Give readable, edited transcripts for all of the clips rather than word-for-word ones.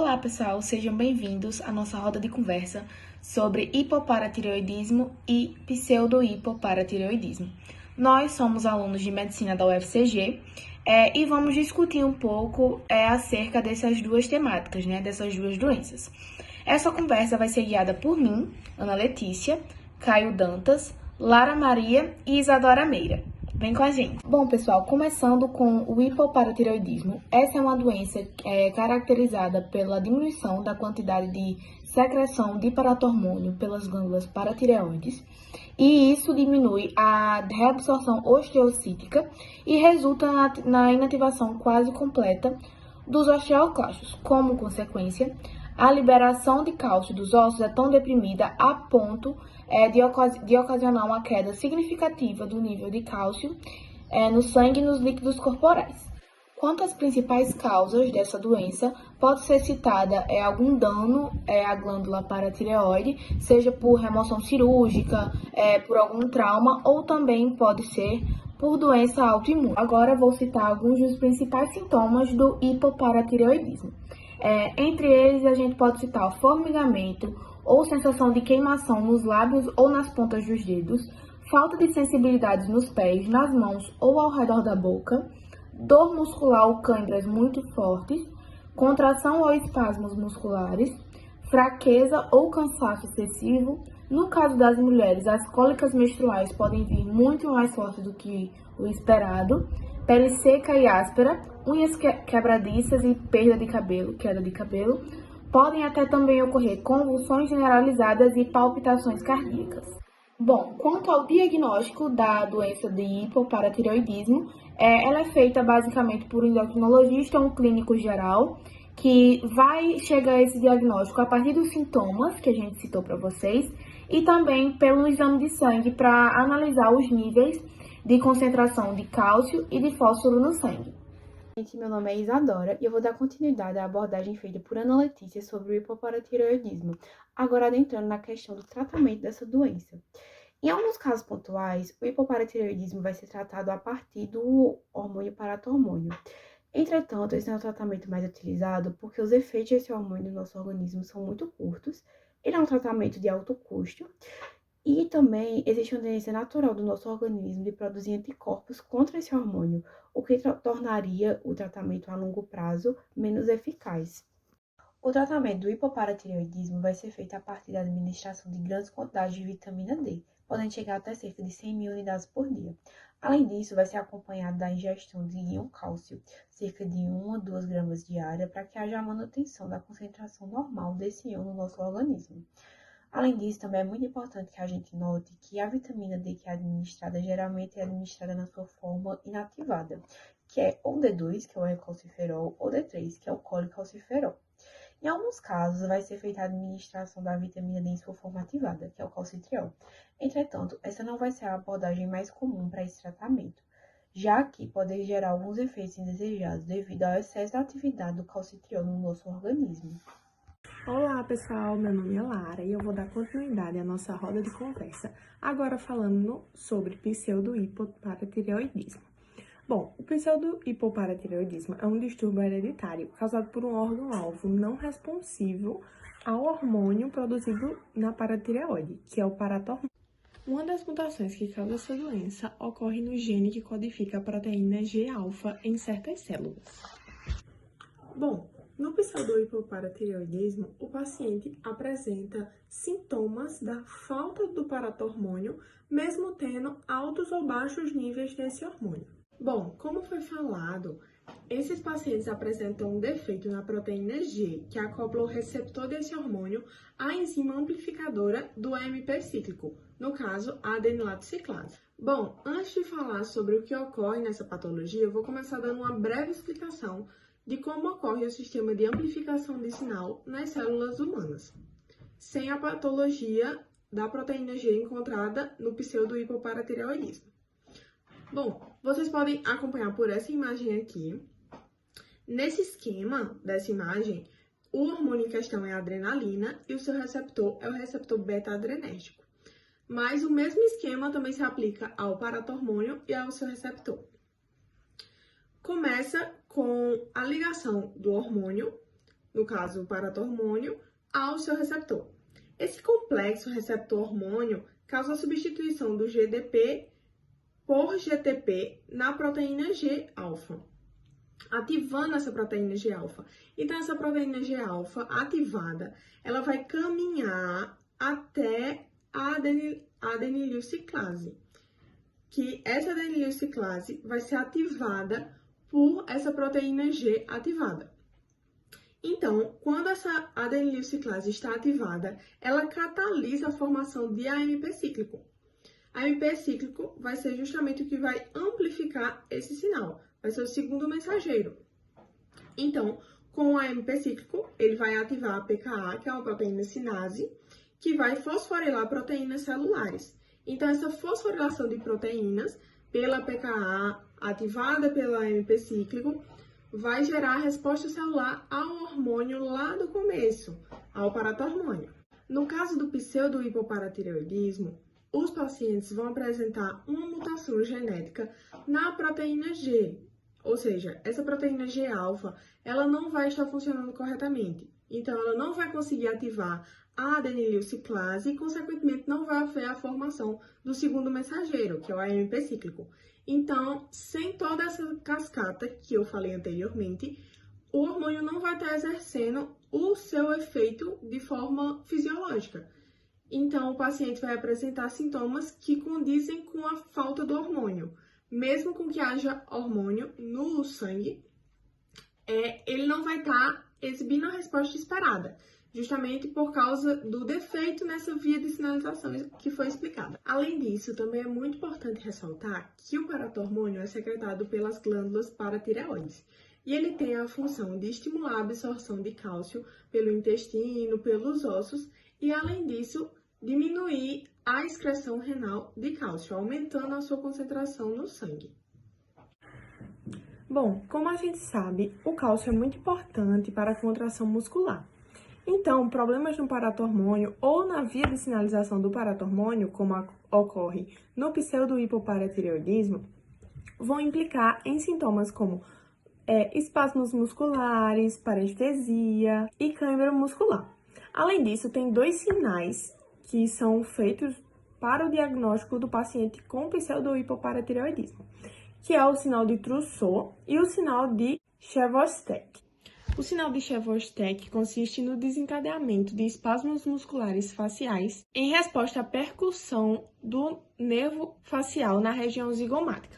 Olá, pessoal, sejam bem-vindos à nossa roda de conversa sobre hipoparatireoidismo e pseudo-hipoparatireoidismo. Nós somos alunos de medicina da UFCG e vamos discutir um pouco acerca dessas duas temáticas, dessas duas doenças. Essa conversa vai ser guiada por mim, Ana Letícia, Caio Dantas, Lara Maria e Isadora Meira. Vem com a gente. Bom, pessoal, começando com o hipoparatireoidismo. Essa é uma doença caracterizada pela diminuição da quantidade de secreção de paratormônio pelas glândulas paratireoides, e isso diminui a reabsorção osteocítica e resulta na inativação quase completa dos osteoclastos. Como consequência, a liberação de cálcio dos ossos é tão deprimida a ponto de ocasionar uma queda significativa do nível de cálcio no sangue e nos líquidos corporais. Quanto às principais causas dessa doença, pode ser citada algum dano à glândula paratireoide, seja por remoção cirúrgica, por algum trauma, ou também pode ser por doença autoimune. Agora vou citar alguns dos principais sintomas do hipoparatireoidismo. Entre eles, a gente pode citar o formigamento ou sensação de queimação nos lábios ou nas pontas dos dedos, falta de sensibilidade nos pés, nas mãos ou ao redor da boca, dor muscular ou câimbras muito fortes, contração ou espasmos musculares, fraqueza ou cansaço excessivo. No caso das mulheres, as cólicas menstruais podem vir muito mais fortes do que o esperado, pele seca e áspera, unhas quebradiças e queda de cabelo. Podem até também ocorrer convulsões generalizadas e palpitações cardíacas. Bom, quanto ao diagnóstico da doença de hipoparatireoidismo, ela é feita basicamente por um endocrinologista ou um clínico geral, que vai chegar a esse diagnóstico a partir dos sintomas que a gente citou para vocês, e também pelo exame de sangue para analisar os níveis de concentração de cálcio e de fósforo no sangue. Meu nome é Isadora e eu vou dar continuidade à abordagem feita por Ana Letícia sobre o hipoparatireoidismo, agora adentrando na questão do tratamento dessa doença. Em alguns casos pontuais, o hipoparatireoidismo vai ser tratado a partir do hormônio paratormônio. Entretanto, esse é o tratamento mais utilizado porque os efeitos desse hormônio no nosso organismo são muito curtos, ele é um tratamento de alto custo, e também existe uma tendência natural do nosso organismo de produzir anticorpos contra esse hormônio, o que tornaria o tratamento a longo prazo menos eficaz. O tratamento do hipoparatireoidismo vai ser feito a partir da administração de grandes quantidades de vitamina D, podendo chegar até cerca de 100 mil unidades por dia. Além disso, vai ser acompanhado da ingestão de íon cálcio, cerca de 1 a 2 gramas diária, para que haja a manutenção da concentração normal desse íon no nosso organismo. Além disso, também é muito importante que a gente note que a vitamina D que é administrada, geralmente é administrada na sua forma inativada, que é ou D2, que é o recalciferol, ou D3, que é o colecalciferol. Em alguns casos, vai ser feita a administração da vitamina D em sua forma ativada, que é o calcitriol. Entretanto, essa não vai ser a abordagem mais comum para esse tratamento, já que pode gerar alguns efeitos indesejados devido ao excesso da atividade do calcitriol no nosso organismo. Olá pessoal, meu nome é Lara e eu vou dar continuidade à nossa roda de conversa, agora falando sobre pseudo-hipoparatireoidismo. Bom, o pseudo-hipoparatireoidismo é um distúrbio hereditário causado por um órgão-alvo não responsivo ao hormônio produzido na paratireoide, que é o paratormônio. Uma das mutações que causa essa doença ocorre no gene que codifica a proteína G-alfa em certas células. Bom, no pseudo-hipoparatireoidismo, o paciente apresenta sintomas da falta do paratormônio, mesmo tendo altos ou baixos níveis desse hormônio. Bom, como foi falado, esses pacientes apresentam um defeito na proteína G, que acopla o receptor desse hormônio à enzima amplificadora do AMP cíclico, no caso, a adenilato ciclase. Bom, antes de falar sobre o que ocorre nessa patologia, eu vou começar dando uma breve explicação de como ocorre o sistema de amplificação de sinal nas células humanas, sem a patologia da proteína G encontrada no pseudo-hipoparatireoidismo. Bom, vocês podem acompanhar por essa imagem aqui. Nesse esquema dessa imagem, o hormônio em questão é a adrenalina e o seu receptor é o receptor beta-adrenérgico. Mas o mesmo esquema também se aplica ao paratormônio e ao seu receptor. Começa com a ligação do hormônio no caso o paratormônio, ao seu receptor. Esse complexo receptor-hormônio causa a substituição do GDP por GTP na proteína G-alfa, ativando essa proteína G-alfa. Então, essa proteína G-alfa ativada, ela vai caminhar até a adenililciclase, que essa adenililciclase vai ser ativada por essa proteína G ativada. Então, quando essa adenililciclase está ativada, ela catalisa a formação de AMP cíclico. AMP cíclico vai ser justamente o que vai amplificar esse sinal, vai ser o segundo mensageiro. Então, com o AMP cíclico, ele vai ativar a PKA, que é uma proteína sinase, que vai fosforilar proteínas celulares. Então, essa fosforilação de proteínas pela PKA, ativada pelo AMP cíclico, vai gerar a resposta celular ao hormônio lá do começo, ao paratormônio. No caso do pseudo-hipoparatireoidismo, os pacientes vão apresentar uma mutação genética na proteína G, ou seja, essa proteína G-alfa, ela não vai estar funcionando corretamente. Então, ela não vai conseguir ativar a adenililciclase e, consequentemente, não vai haver a formação do segundo mensageiro, que é o AMP cíclico. Então, sem toda essa cascata que eu falei anteriormente, o hormônio não vai estar exercendo o seu efeito de forma fisiológica. Então, o paciente vai apresentar sintomas que condizem com a falta do hormônio. Mesmo com que haja hormônio no sangue, ele não vai estar exibindo a resposta esperada, justamente por causa do defeito nessa via de sinalização que foi explicada. Além disso, também é muito importante ressaltar que o paratormônio é secretado pelas glândulas paratireoides, e ele tem a função de estimular a absorção de cálcio pelo intestino, pelos ossos, e além disso, diminuir a excreção renal de cálcio, aumentando a sua concentração no sangue. Bom, como a gente sabe, o cálcio é muito importante para a contração muscular. Então, problemas no paratormônio ou na via de sinalização do paratormônio, como ocorre no pseudo-hipoparatireoidismo, vão implicar em sintomas como espasmos musculares, parestesia e cãibra muscular. Além disso, tem 2 sinais que são feitos para o diagnóstico do paciente com pseudo-hipoparatireoidismo, que é o sinal de Trousseau e o sinal de Chevostek. O sinal de Chevostek consiste no desencadeamento de espasmos musculares faciais em resposta à percussão do nervo facial na região zigomática.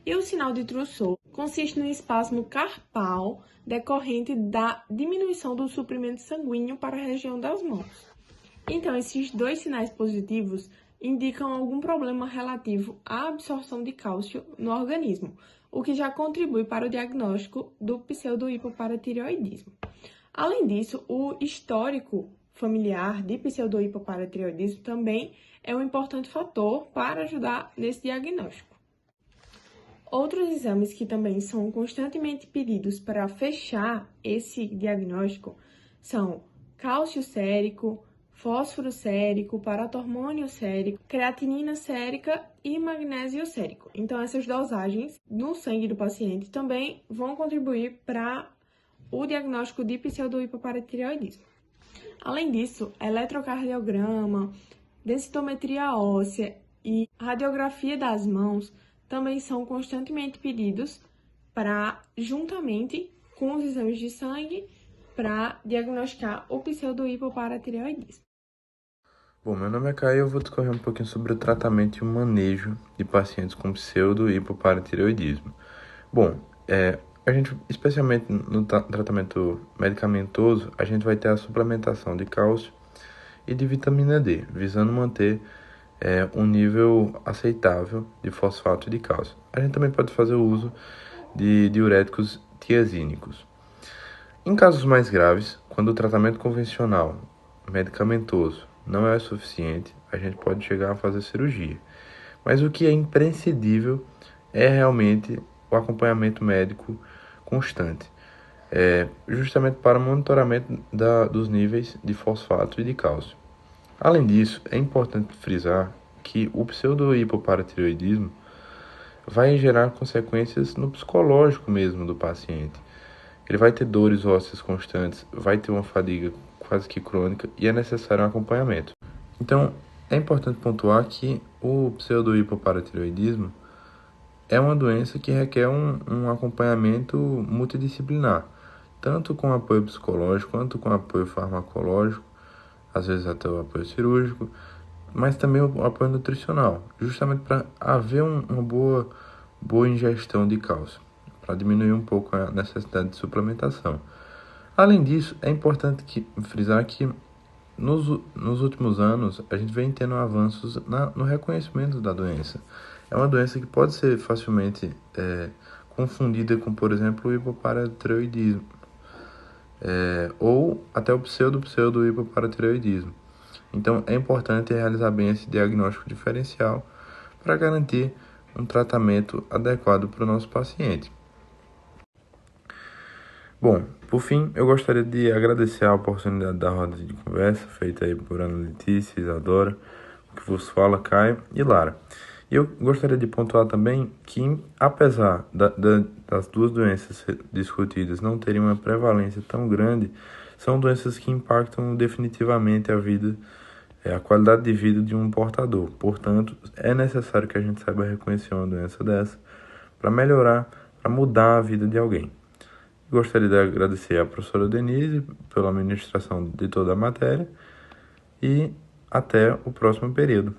E o sinal de Trousseau consiste no espasmo carpal decorrente da diminuição do suprimento sanguíneo para a região das mãos. Então, esses 2 sinais positivos indicam algum problema relativo à absorção de cálcio no organismo, o que já contribui para o diagnóstico do pseudo-hipoparatireoidismo. Além disso, o histórico familiar de pseudo-hipoparatireoidismo também é um importante fator para ajudar nesse diagnóstico. Outros exames que também são constantemente pedidos para fechar esse diagnóstico são cálcio sérico, fósforo sérico, paratormônio sérico, creatinina sérica e magnésio sérico. Então, essas dosagens no sangue do paciente também vão contribuir para o diagnóstico de pseudo-hipoparatireoidismo. Além disso, eletrocardiograma, densitometria óssea e radiografia das mãos também são constantemente pedidos juntamente com os exames de sangue para diagnosticar o pseudo-hipoparatireoidismo. Bom, meu nome é Caio e eu vou discorrer um pouquinho sobre o tratamento e o manejo de pacientes com pseudo-hipoparatireoidismo. Bom, a gente, especialmente no tratamento medicamentoso, a gente vai ter a suplementação de cálcio e de vitamina D, visando manter um nível aceitável de fosfato de cálcio. A gente também pode fazer o uso de diuréticos tiazínicos. Em casos mais graves, quando o tratamento convencional, medicamentoso, não é suficiente, a gente pode chegar a fazer cirurgia. Mas o que é imprescindível é realmente o acompanhamento médico constante, justamente para o monitoramento dos níveis de fosfato e de cálcio. Além disso, é importante frisar que o pseudo-hipoparatireoidismo vai gerar consequências no psicológico mesmo do paciente. ele vai ter dores ósseas constantes, vai ter uma fadiga quase que crônica e é necessário um acompanhamento. Então, é importante pontuar que o pseudohipoparatireoidismo é uma doença que requer um acompanhamento multidisciplinar, tanto com apoio psicológico quanto com apoio farmacológico, às vezes até o apoio cirúrgico, mas também o apoio nutricional, justamente para haver uma boa ingestão de cálcio, para diminuir um pouco a necessidade de suplementação. Além disso, é importante frisar que nos últimos anos a gente vem tendo avanços no reconhecimento da doença. É uma doença que pode ser facilmente confundida com, por exemplo, o hipoparatireoidismo, ou até o pseudo-hipoparatireoidismo. Então, é importante realizar bem esse diagnóstico diferencial para garantir um tratamento adequado para o nosso paciente. Bom, por fim, eu gostaria de agradecer a oportunidade da roda de conversa feita aí por Ana Letícia, Isadora, que vos fala, Caio e Lara. E eu gostaria de pontuar também que, apesar das duas doenças discutidas não terem uma prevalência tão grande, são doenças que impactam definitivamente a qualidade de vida de um portador. Portanto, é necessário que a gente saiba reconhecer uma doença dessa para melhorar, para mudar a vida de alguém. Gostaria de agradecer à professora Denise pela ministração de toda a matéria e até o próximo período.